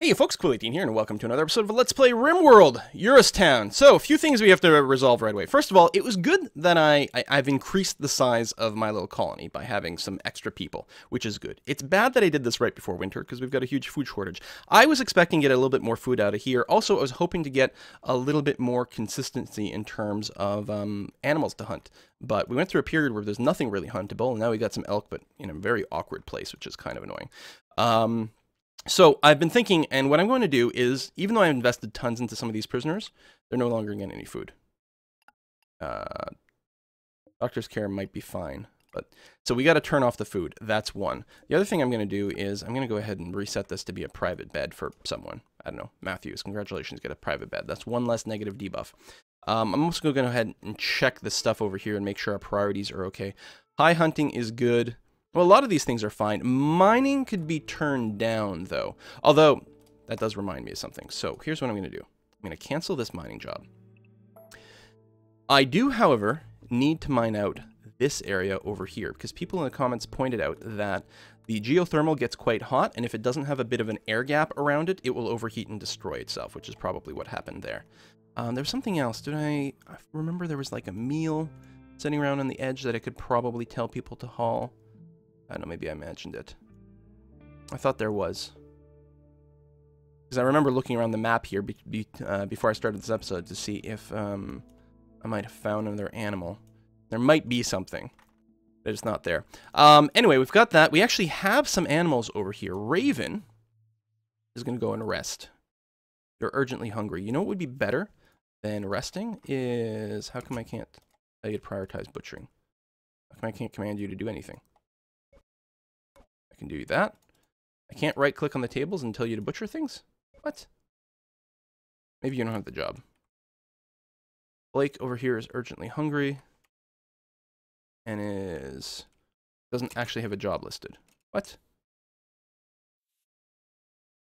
Hey folks, Cool18 here, and welcome to another episode of Let's Play RimWorld, Urist Town. So, a few things we have to resolve right away. First of all, it was good that I've increased the size of my little colony by having some extra people, which is good. It's bad that I did this right before winter, because we've got a huge food shortage. I was expecting to get a little bit more food out of here. Also, I was hoping to get a little bit more consistency in terms of animals to hunt. But we went through a period where there's nothing really huntable, and now we got some elk, but in a very awkward place, which is kind of annoying. So I've been thinking, and what I'm going to do is, even though I invested tons into some of these prisoners, they're no longer getting any food. Doctor's care might be fine, but so we got to turn off the food. That's one. The other thing I'm going to do is I'm going to go ahead and reset this to be a private bed for someone. I don't know, Matthews. Congratulations, get a private bed. That's one less negative debuff. I'm also going to go ahead and check this stuff over here and make sure our priorities are okay. High hunting is good. Well, a lot of these things are fine. Mining could be turned down, though. Although, that does remind me of something. So, here's what I'm going to do. I'm going to cancel this mining job. I do, however, need to mine out this area over here, because people in the comments pointed out that the geothermal gets quite hot, and if it doesn't have a bit of an air gap around it, it will overheat and destroy itself, which is probably what happened there. There's something else. I remember there was like a meal sitting around on the edge that I could probably tell people to haul. I don't know, maybe I imagined it. I thought there was. Because I remember looking around the map here before I started this episode to see if I might have found another animal. There might be something, but it's not there. Anyway, we've got that. We actually have some animals over here. Raven is going to go and rest. You're urgently hungry. You know what would be better than resting is... How come I can't tell you to prioritize butchering? How come I can't command you to do anything? I can do that. I can't right-click on the tables and tell you to butcher things? What? Maybe you don't have the job. Blake over here is urgently hungry. And doesn't actually have a job listed. What?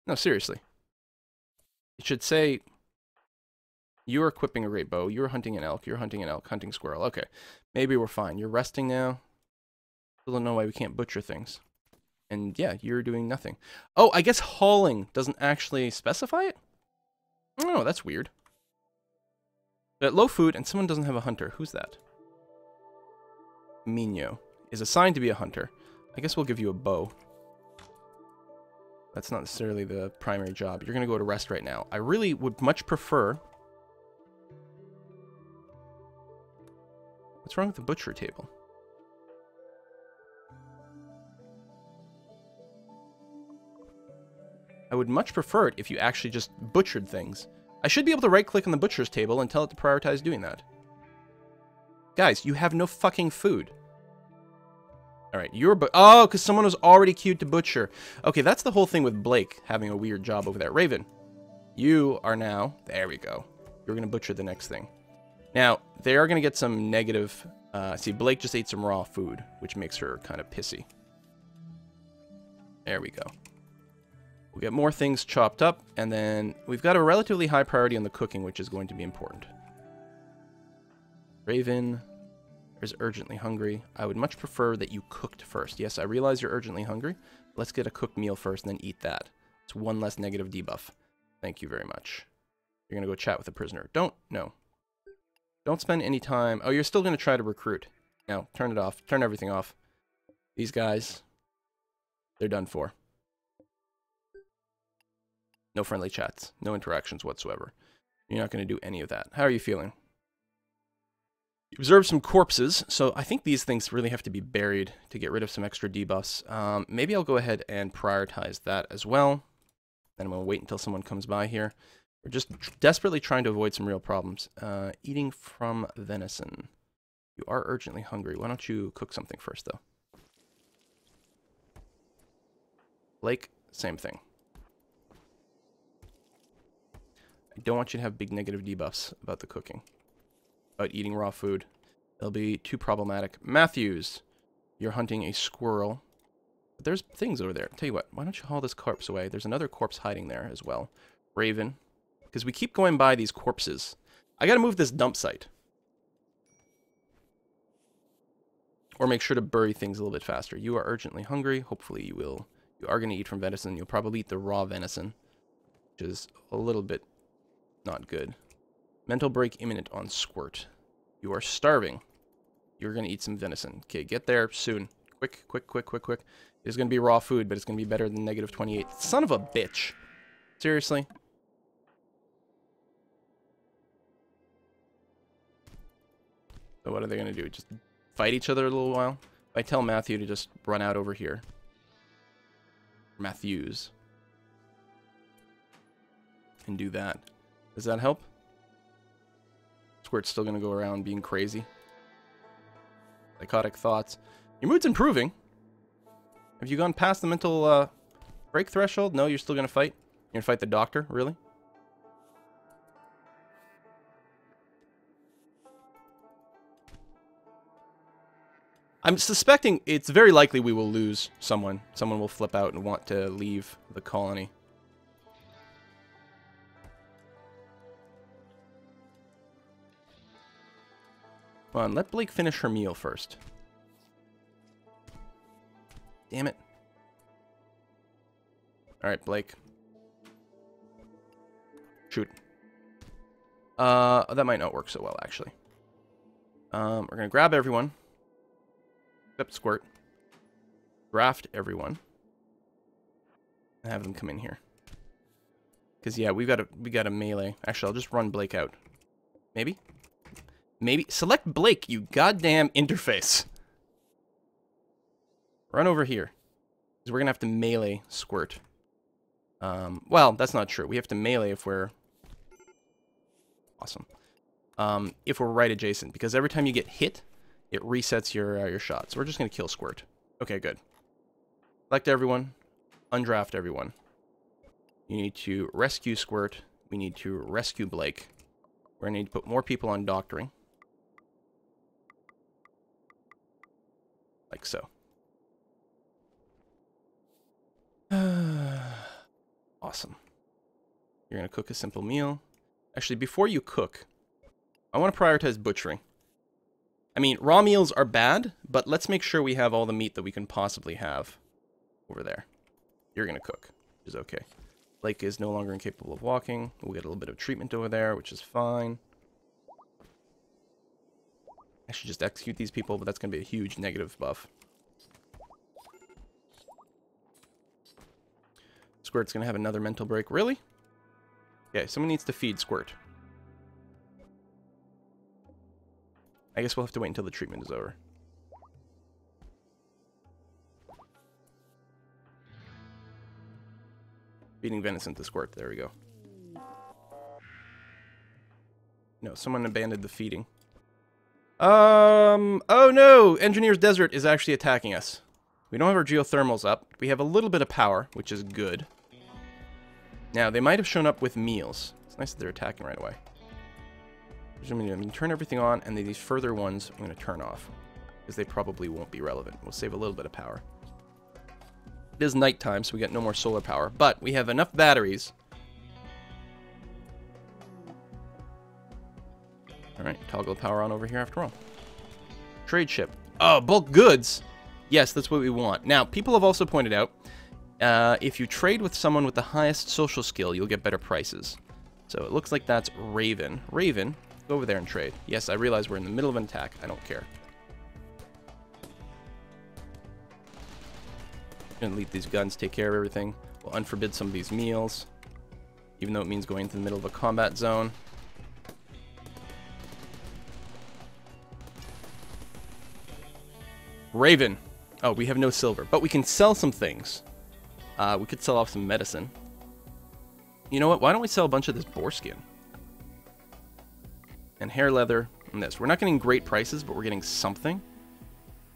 No, seriously. It should say, you're equipping a great bow, you're hunting an elk, hunting squirrel. Okay, maybe we're fine. You're resting now. Still don't know why we can't butcher things. And yeah, you're doing nothing. Oh, I guess hauling doesn't actually specify it? Oh, that's weird. But low food, and someone doesn't have a hunter. Who's that? Mino is assigned to be a hunter. I guess we'll give you a bow. That's not necessarily the primary job. You're going to go to rest right now. I really would much prefer... What's wrong with the butcher table? I would much prefer it if you actually just butchered things. I should be able to right-click on the butcher's table and tell it to prioritize doing that. Guys, you have no fucking food. Alright, you're... Oh, because someone was already queued to butcher. Okay, that's the whole thing with Blake having a weird job over there. Raven, you are now... There we go. You're going to butcher the next thing. Now, they are going to get some negative... see, Blake just ate some raw food, which makes her kind of pissy. There we go. We'll get more things chopped up, and then we've got a relatively high priority on the cooking, which is going to be important. Raven is urgently hungry. I would much prefer that you cooked first. Yes, I realize you're urgently hungry. Let's get a cooked meal first, and then eat that. It's one less negative debuff. Thank you very much. You're going to go chat with the prisoner. No. Don't spend any time... Oh, you're still going to try to recruit. No, turn it off. Turn everything off. These guys, they're done for. No friendly chats. No interactions whatsoever. You're not going to do any of that. How are you feeling? You observed some corpses, so I think these things really have to be buried to get rid of some extra debuffs. Maybe I'll go ahead and prioritize that as well. Then I'm going to wait until someone comes by here. We're just desperately trying to avoid some real problems. Eating from venison. You are urgently hungry. Why don't you cook something first, though? Blake, same thing. I don't want you to have big negative debuffs about the cooking. About eating raw food. They'll be too problematic. Matthews, you're hunting a squirrel. But there's things over there. Tell you what, why don't you haul this corpse away? There's another corpse hiding there as well. Raven. Because we keep going by these corpses. I gotta move this dump site. Or make sure to bury things a little bit faster. You are urgently hungry. Hopefully you will. You are going to eat from venison. You'll probably eat the raw venison. which is a little bit not good. Mental break imminent on Squirt. You are starving. You're going to eat some venison. Okay, get there soon. Quick, quick, quick, quick, quick. It's going to be raw food, but it's going to be better than negative 28. Son of a bitch. Seriously? So what are they going to do? Just fight each other a little while? If I tell Matthew to just run out over here. Matthews. And do that. Does that help? Squirt's still going to go around being crazy. Psychotic thoughts. Your mood's improving. Have you gone past the mental break threshold? No, you're still going to fight? You're going to fight the doctor? Really? I'm suspecting it's very likely we will lose someone. Someone will flip out and want to leave the colony. Come on, let Blake finish her meal first. Damn it. Alright, Blake. Shoot. That might not work so well, actually. We're gonna grab everyone. Except Squirt. Draft everyone. And have them come in here. Because, yeah, we got a melee. Actually, I'll just run Blake out. Maybe? Maybe. Select Blake, you goddamn interface. Run over here. Because we're going to have to melee Squirt. Well, that's not true. We have to melee if we're... Awesome. If we're right adjacent. Because every time you get hit, it resets your shot. So we're just going to kill Squirt. Okay, good. Select everyone. Undraft everyone. You need to rescue Squirt. We need to rescue Blake. We're going to need to put more people on doctoring. Like so. Awesome. You're going to cook a simple meal. Actually, before you cook, I want to prioritize butchering. I mean, raw meals are bad, but let's make sure we have all the meat that we can possibly have over there. You're going to cook, which is okay. Blake is no longer incapable of walking. We'll get a little bit of treatment over there, which is fine. I should just execute these people, but that's going to be a huge negative buff. Squirt's going to have another mental break. Really? Okay, someone needs to feed Squirt. I guess we'll have to wait until the treatment is over. Feeding venison to Squirt. There we go. No, someone abandoned the feeding. Oh no! Engineer's Desert is actually attacking us. We don't have our geothermals up. We have a little bit of power, which is good. Now, they might have shown up with meals. It's nice that they're attacking right away. I'm going to turn everything on, and then these further ones I'm going to turn off. Because they probably won't be relevant. We'll save a little bit of power. It is nighttime, so we get no more solar power. But we have enough batteries. Alright, toggle the power on over here after all. Trade ship. Oh, bulk goods! Yes, that's what we want. Now, people have also pointed out, if you trade with someone with the highest social skill, you'll get better prices. So it looks like that's Raven. Raven, go over there and trade. Yes, I realize we're in the middle of an attack. I don't care. Gonna leave these guns, take care of everything. We'll unforbid some of these meals, even though it means going into the middle of a combat zone. Raven. Oh, we have no silver, but we can sell some things. We could sell off some medicine. You know what? Why don't we sell a bunch of this boar skin? And hair leather and this. We're not getting great prices, but we're getting something.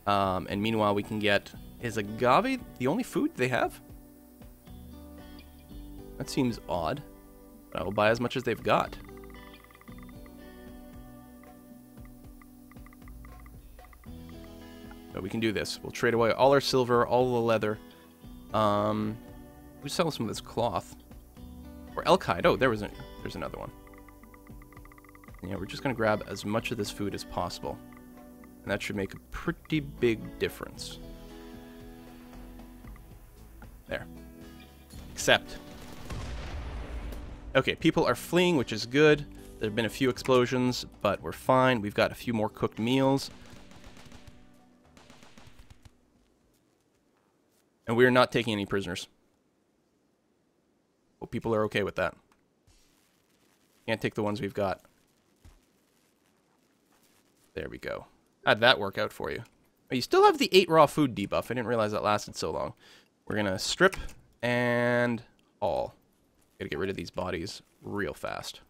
And meanwhile, we can get... Is agave the only food they have? That seems odd. But I will buy as much as they've got. So we can do this. We'll trade away all our silver, all the leather. We sell some of this cloth. Or elk hide. Oh, there's another one. Yeah, we're just going to grab as much of this food as possible. And that should make a pretty big difference. There. Except, Okay, people are fleeing, which is good. There have been a few explosions, but we're fine. We've got a few more cooked meals. And we're not taking any prisoners. Well, people are okay with that. Can't take the ones we've got. There we go. How'd that work out for you? Oh, you still have the 8 raw food debuff. I didn't realize that lasted so long. We're going to strip and haul. Gotta get rid of these bodies real fast.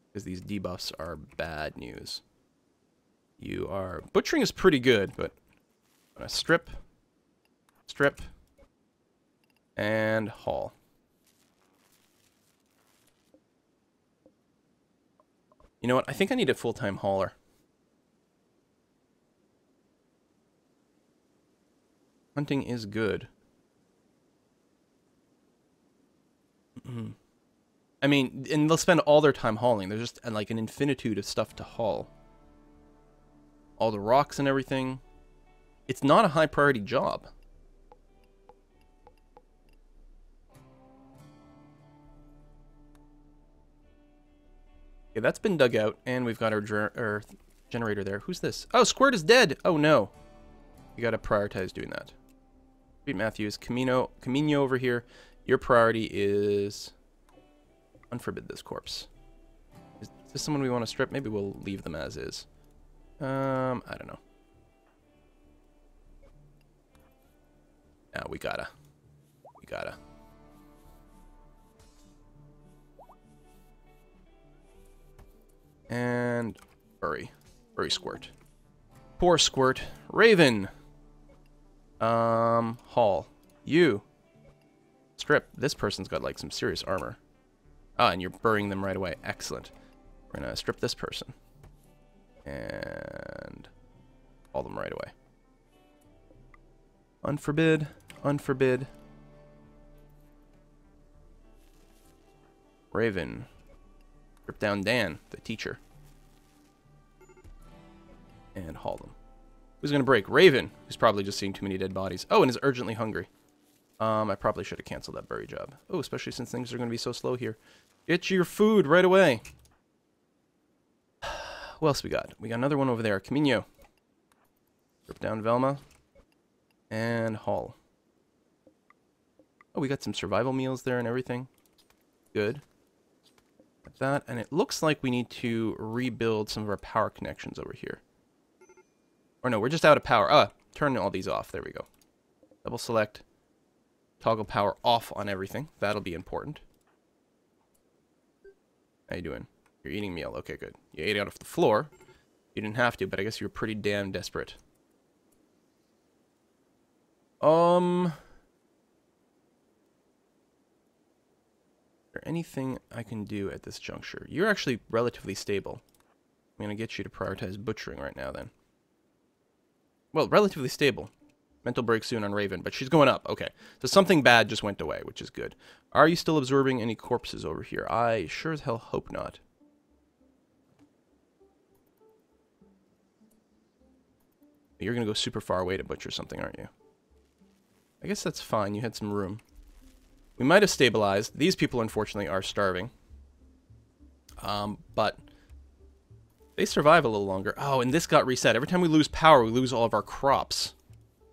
Because these debuffs are bad news. You are... Butchering is pretty good, but... I'm going to strip. Strip. And haul. You know what? I think I need a full-time hauler. Hunting is good. I mean, and they'll spend all their time hauling. There's just like an infinitude of stuff to haul. All the rocks and everything. It's not a high priority job. Okay, that's been dug out, and we've got our generator there. Who's this? Oh, Squirt is dead! Oh no. We gotta prioritize doing that. Reed Matthews, Camino over here. Your priority is... Unforbid this corpse. Is this someone we want to strip? Maybe we'll leave them as is. I don't know. No, we gotta. And Bury Squirt. Poor Squirt. Raven. Haul. You. Strip. This person's got like some serious armor. Ah, and you're burying them right away. Excellent. We're gonna strip this person. And haul them right away. Unforbid. Unforbid. Raven. Strip down Dan, the teacher. And haul them. Who's gonna break? Raven, who's probably just seeing too many dead bodies. Oh, and is urgently hungry. I probably should have canceled that bury job. Oh, especially since things are gonna be so slow here. Get your food right away. Who else we got? We got another one over there. Camino. Strip down Velma. And haul. Oh, we got some survival meals there and everything. Good. Like that. And it looks like we need to rebuild some of our power connections over here. Or no, we're just out of power. Ah, turn all these off. There we go. Double select. Toggle power off on everything. That'll be important. How you doing? You're eating meal. Okay, good. You ate out off the floor. You didn't have to, but I guess you were pretty damn desperate. Is there anything I can do at this juncture? You're actually relatively stable. I'm going to get you to prioritize butchering right now, then. Well, relatively stable. Mental break soon on Raven, but she's going up. Okay, so something bad just went away, which is good. Are you still absorbing any corpses over here? I sure as hell hope not. You're going to go super far away to butcher something, aren't you? I guess that's fine. You had some room. We might have stabilized. These people, unfortunately, are starving. But they survive a little longer. Oh, and this got reset. Every time we lose power, we lose all of our crops.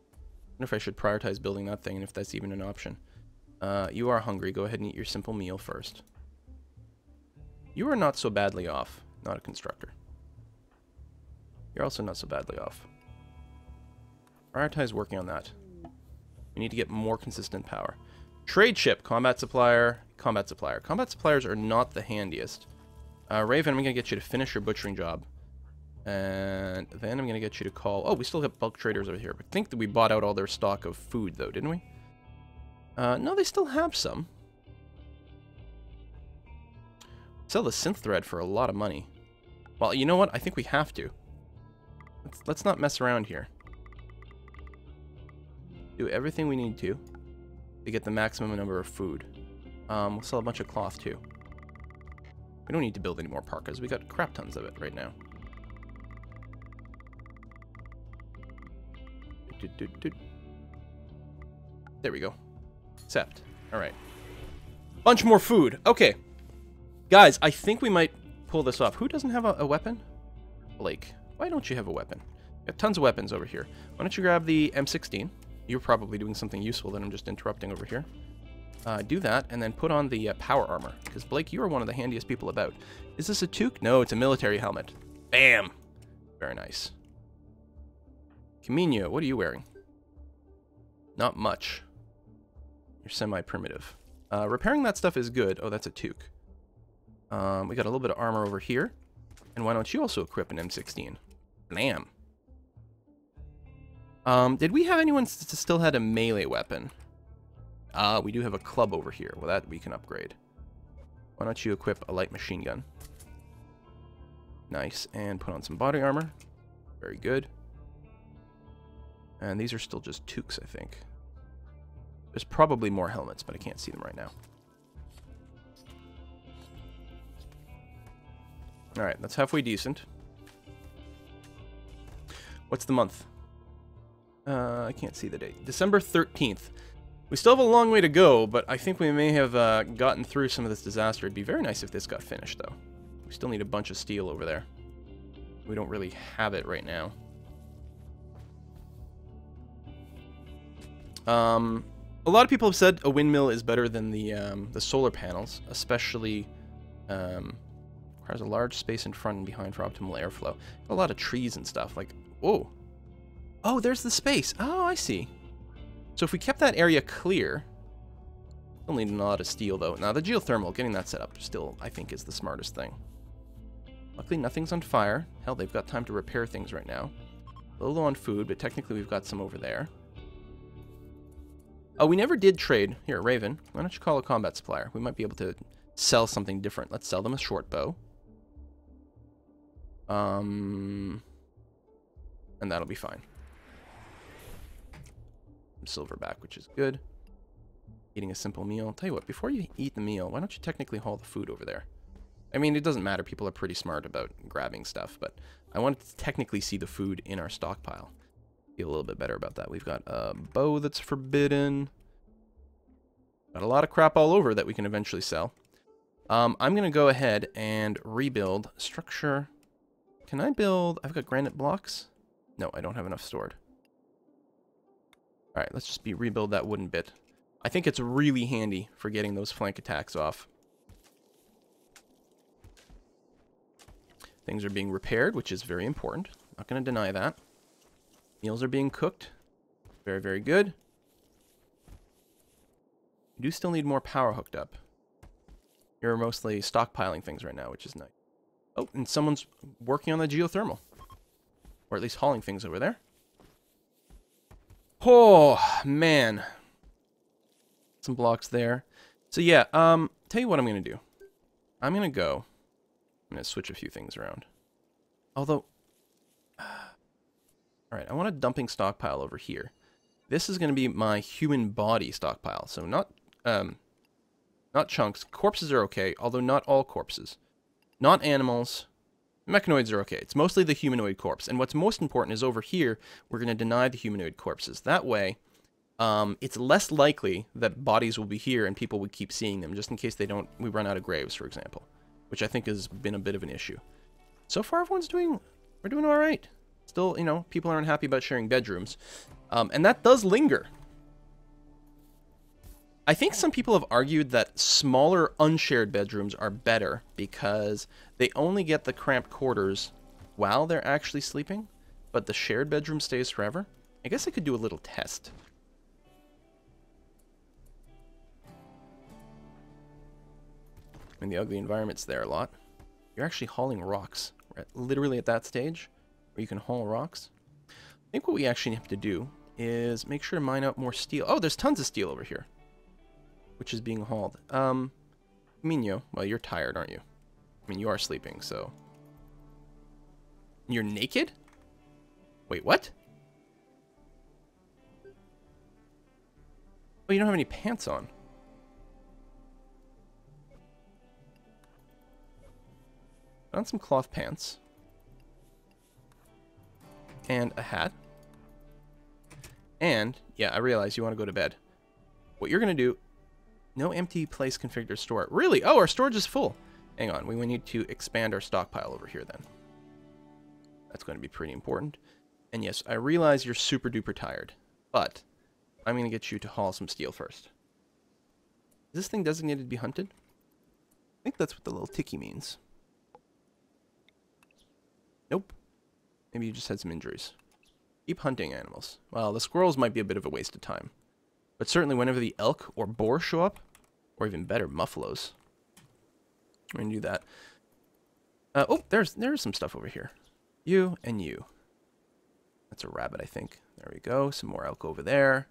I wonder if I should prioritize building that thing and if that's even an option. You are hungry. Go ahead and eat your simple meal first. You are not so badly off. Not a constructor. You're also not so badly off. Prioritize working on that. We need to get more consistent power. Trade ship, combat supplier, combat supplier. Combat suppliers are not the handiest. Raven, I'm going to get you to finish your butchering job. And then I'm going to get you to call... Oh, we still have bulk traders over here. I think that we bought out all their stock of food, though, didn't we? No, they still have some. Sell the synth thread for a lot of money. Well, you know what? I think we have to. Let's not mess around here. Do everything we need to get the maximum number of food. We'll sell a bunch of cloth, too. We don't need to build any more parkas. We got crap tons of it right now. There we go. Accept. Alright. Bunch more food. Okay. Guys, I think we might pull this off. Who doesn't have a weapon? Blake. Why don't you have a weapon? You have tons of weapons over here. Why don't you grab the M16? You're probably doing something useful that I'm just interrupting over here. Do that, and then put on the power armor. Because, Blake, you are one of the handiest people about. Is this a toque? No, it's a military helmet. Bam! Very nice. Camino, what are you wearing? Not much. You're semi-primitive. Repairing that stuff is good. Oh, that's a toque. We got a little bit of armor over here. And why don't you also equip an M16? Blam. Did we have anyone still had a melee weapon? We do have a club over here. Well, that we can upgrade. Why don't you equip a light machine gun? Nice. And put on some body armor. Very good. And these are still just toques, I think. There's probably more helmets, but I can't see them right now. Alright, that's halfway decent. What's the month? I can't see the date. December 13th. We still have a long way to go, but I think we may have gotten through some of this disaster. It'd be very nice if this got finished, though. We still need a bunch of steel over there. We don't really have it right now. A lot of people have said a windmill is better than the solar panels, especially requires a large space in front and behind for optimal airflow. A lot of trees and stuff. Like, whoa. Oh, there's the space. Oh, I see. So if we kept that area clear, we'll need a lot of steel, though. Now, the geothermal, getting that set up still, I think, is the smartest thing. Luckily, nothing's on fire. Hell, they've got time to repair things right now. A little low on food, but technically we've got some over there. Oh, we never did trade. Here, Raven, why don't you call a combat supplier? We might be able to sell something different. Let's sell them a short bow. And that'll be fine. Silverback, which is good. Eating a simple meal. Tell you what, before you eat the meal, why don't you technically haul the food over there? I mean, it doesn't matter. People are pretty smart about grabbing stuff, but I want to technically see the food in our stockpile. Feel a little bit better about that. We've got a bow that's forbidden. Got a lot of crap all over that we can eventually sell. I'm going to go ahead and rebuild structure. Can I build... I've got granite blocks? No, I don't have enough stored. Alright, let's just rebuild that wooden bit. I think it's really handy for getting those flank attacks off. Things are being repaired, which is very important. Not going to deny that. Meals are being cooked. Very, very good. We do still need more power hooked up. You're mostly stockpiling things right now, which is nice. Oh, and someone's working on the geothermal. Or at least hauling things over there. Oh, man. Some blocks there. So yeah, tell you what I'm going to do. I'm going to switch a few things around. Although, alright, I want a dumping stockpile over here. This is going to be my human body stockpile. So not chunks. Corpses are okay, although not all corpses. Not animals. Mechanoids are okay. It's mostly the humanoid corpse. And what's most important is over here, we're going to deny the humanoid corpses. That way, it's less likely that bodies will be here and people would keep seeing them, just in case we run out of graves, for example. Which I think has been a bit of an issue. So far, we're doing all right. Still, you know, people aren't happy about sharing bedrooms. And that does linger. I think some people have argued that smaller unshared bedrooms are better because they only get the cramped quarters while they're actually sleeping, but the shared bedroom stays forever. I guess I could do a little test. I mean, the ugly environment's there a lot. You're actually hauling rocks. We're literally at that stage where you can haul rocks. I think what we actually have to do is make sure to mine out more steel. Oh, there's tons of steel over here, which is being hauled. Minyo, well, you're tired, aren't you? I mean, you are sleeping, so... You're naked? Wait, what? Oh, you don't have any pants on. Put on some cloth pants. And a hat. And, yeah, I realize you want to go to bed. What you're going to do... No empty place configured to store. Really? Oh, our storage is full. Hang on, we need to expand our stockpile over here then. That's going to be pretty important. And yes, I realize you're super duper tired, but I'm going to get you to haul some steel first. Is this thing designated to be hunted? I think that's what the little ticky means. Nope. Maybe you just had some injuries. Keep hunting animals. Well, the squirrels might be a bit of a waste of time. But certainly whenever the elk or boar show up, or even better, muffaloes, we're going to do that. Oh, there's some stuff over here. You and you. That's a rabbit, I think. There we go. Some more elk over there.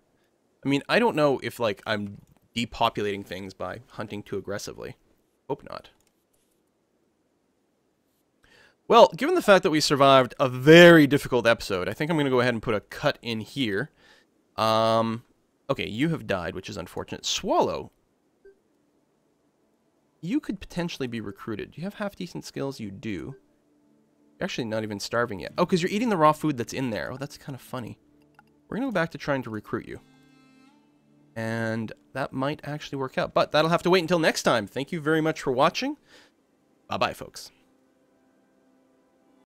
I mean, I don't know if, like, I'm depopulating things by hunting too aggressively. Hope not. Well, given the fact that we survived a very difficult episode, I think I'm going to go ahead and put a cut in here. Okay, you have died, which is unfortunate. Swallow, you could potentially be recruited. Do you have half-decent skills? You do. You're actually not even starving yet. Oh, because you're eating the raw food that's in there. Oh, that's kind of funny. We're going to go back to trying to recruit you. And that might actually work out. But that'll have to wait until next time. Thank you very much for watching. Bye-bye, folks.